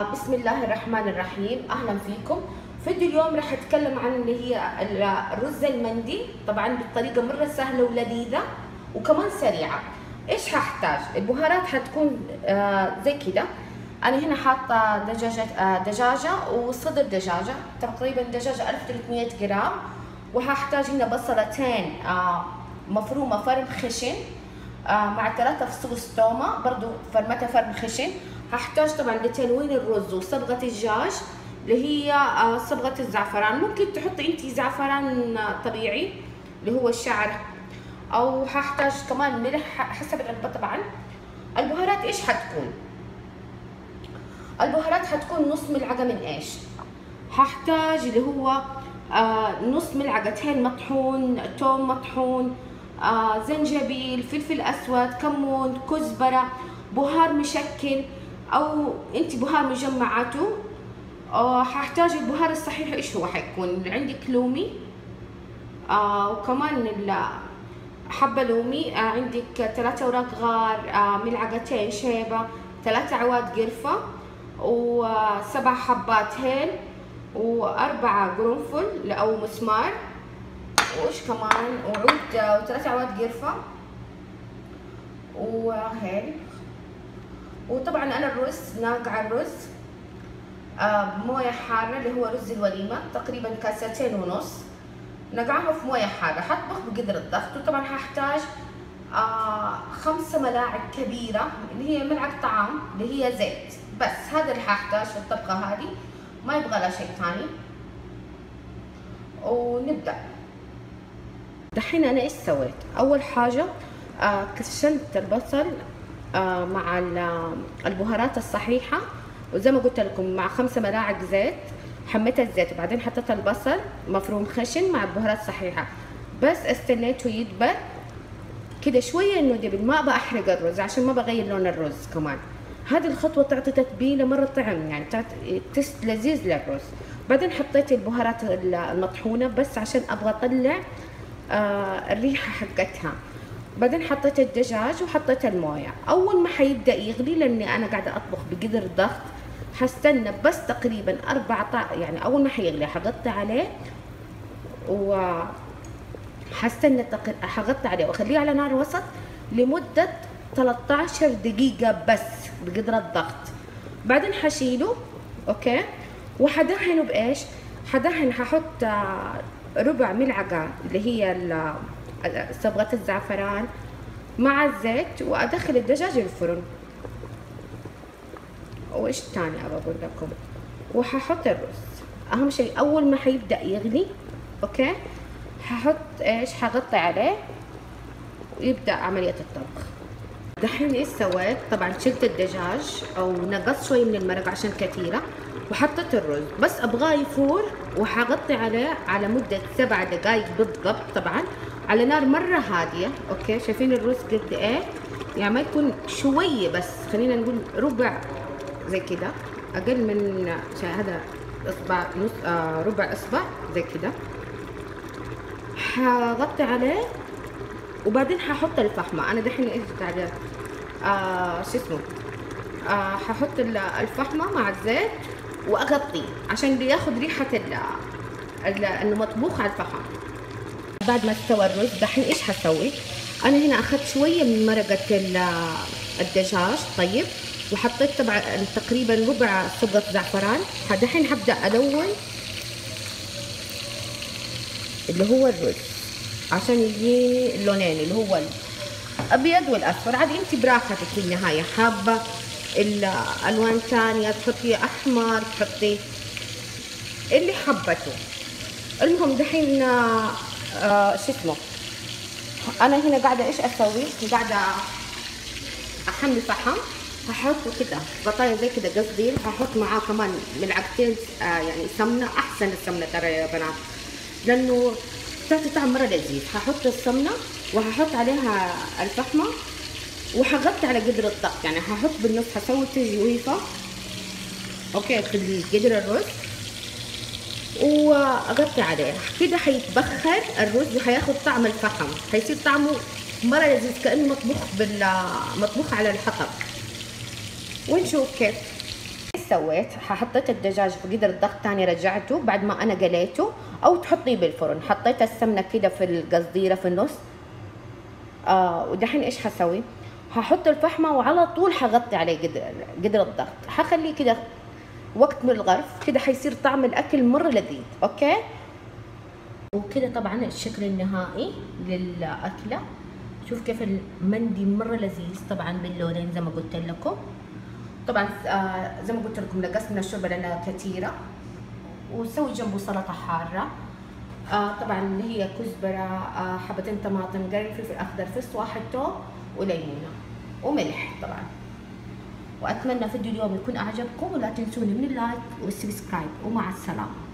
بسم الله الرحمن الرحيم. اهلا فيكم. فيديو اليوم راح اتكلم عن اللي هي الرز المندي، طبعا بطريقه مره سهله ولذيذه وكمان سريعه. ايش هحتاج؟ البهارات هتكون زي كده. انا هنا حاطه دجاجه وصدر دجاجه، تقريبا دجاجه 1300 جرام. وهحتاج هنا بصلتين مفرومه فرم خشن مع 3 فصوص تومه برضو فرمتها فرم خشن. هحتاج طبعا لتلوين الرز وصبغة الدجاج اللي هي صبغة الزعفران. ممكن تحطي انتي زعفران طبيعي اللي هو الشعر، او هحتاج كمان ملح حسب العلبة. طبعا البهارات ايش حتكون؟ البهارات حتكون نص ملعقة من ايش؟ هحتاج اللي هو نص ملعقتين مطحون توم مطحون، زنجبيل، فلفل اسود، كمون، كزبرة، بهار مشكل او انت بهار مجمعاته. هحتاج البهار الصحيح ايش هو حيكون؟ عندك لومي وكمان حبة لومي، عندك 3 اوراق غار، ملعقتين شيبة، 3 عواد قرفة، و7 حبات هيل، و4 قرنفل او مسمار، وايش كمان، وعود، و3 عواد قرفة وهيل. وطبعا انا الرز ناقعه الرز بمويه حاره اللي هو رز الوليمه، تقريبا 2.5 كاس نقعها في مويه حاره. حطبخ بقدر الضغط. وطبعا هحتاج 5 ملاعق كبيره اللي هي ملعقه طعام اللي هي زيت. بس هذا اللي هحتاج في الطبخه هذه، ما يبغى لها شيء ثاني. ونبدا. دحين انا ايش سويت؟ اول حاجه كشنت البصل مع البهارات الصحيحة، وزي ما قلت لكم مع 5 ملاعق زيت. حميت الزيت وبعدين حطيت البصل مفروم خشن مع البهارات الصحيحة. بس استنيته يدبل كده شوية انه دبل. ما ابغى احرق الرز عشان ما بغير لون الرز. كمان هذه الخطوة تعطي تتبيلة مرة طعم، يعني تعطي تست لذيذ للرز. بعدين حطيت البهارات المطحونة بس عشان ابغى اطلع الريحة حقتها. بعدين حطيت الدجاج وحطيت المويه. اول ما حيبدا يغلي، لاني انا قاعده اطبخ بقدر ضغط، حستنى بس تقريبا 14، يعني اول ما حيغلي حغطي عليه حغطي عليه واخليه على نار وسط لمده 13 دقيقه بس بقدر الضغط. بعدين حشيله اوكي. وحدهنه بايش؟ حدهن، ححط ربع ملعقه اللي هي صبغة الزعفران مع الزيت، وادخل الدجاج الفرن. وايش تاني ابى اقول لكم؟ وححط الرز. اهم شيء اول ما حيبدا يغلي اوكي ححط ايش؟ حغطي عليه ويبدا عمليه الطبخ. دحين ايش سويت؟ طبعا شلت الدجاج او نقصت شوي من المرق عشان كثيره، وحطيت الرز بس ابغاه يفور، وحغطي عليه على مده 7 دقائق بالضبط، طبعا على نار مره هاديه. اوكي شايفين الرز قد ايه؟ يعني ما يكون شويه بس، خلينا نقول ربع زي كده، اقل من هذا اصبع، نص ربع اصبع زي كده. حغطي عليه وبعدين ححط الفحمه. انا دحين ايش عليه شو اسمه، ححط الفحمه مع الزيت واغطيه عشان ياخذ ريحه انه مطبوخ على الفحم. بعد ما استوى الرز دحين ايش حسوي؟ انا هنا اخذت شويه من مرقه الدجاج طيب، وحطيت طبعا تقريبا ربع صبغه زعفران. دحين حبدا الون اللي هو الرز عشان يجيني اللونين اللي هو الابيض والاصفر. عادي انت براحتك في النهايه، حابه الالوان ثانيه تحطي احمر، تحطي اللي حبته. المهم دحين شو اسمه، انا هنا قاعده ايش اسوي؟ قاعده احمل فحم. هحط كده بطايه زي كده قصدي، هحط معاه كمان ملعقتين يعني سمنه. احسن السمنه ترى يا بنات، لانه تعطي طعم مره لذيذ. هحط السمنه وهحط عليها الفحمه وحغطي على قدر الضغط، يعني هحط بالنص، هسوي تجويفه اوكي في قدر الرز واغطي عليه كده. حيتبخر الرز وحياخد طعم الفحم، حيصير طعمه مره لذيذ كانه مطبوخ على الحطب. ونشوف كيف سويت؟ حطيت الدجاج في قدر الضغط تاني، رجعته بعد ما انا قليته، او تحطيه بالفرن. حطيت السمنه كده في القصديره في النص. ودحين ايش حسوي؟ هحط الفحمه وعلى طول حغطي عليه قدر الضغط، حخليه كده وقت من الغرف كده، حيصير طعم الاكل مره لذيذ. اوكي، وكده طبعا الشكل النهائي للاكله. شوف كيف المندي مره لذيذ طبعا باللونين زي ما قلت لكم. طبعا زي ما قلت لكم نقصت من الشوربه لانها كثيره، وسوي جنبه سلطه حاره. طبعا اللي هي كزبره، حبتين طماطم، قرن فلفل اخضر، فص واحد توم، وليمونه وملح طبعا. واتمنى فيديو اليوم يكون اعجبكم، ولا تنسوني من اللايك والسبسكرايب، ومع السلامه.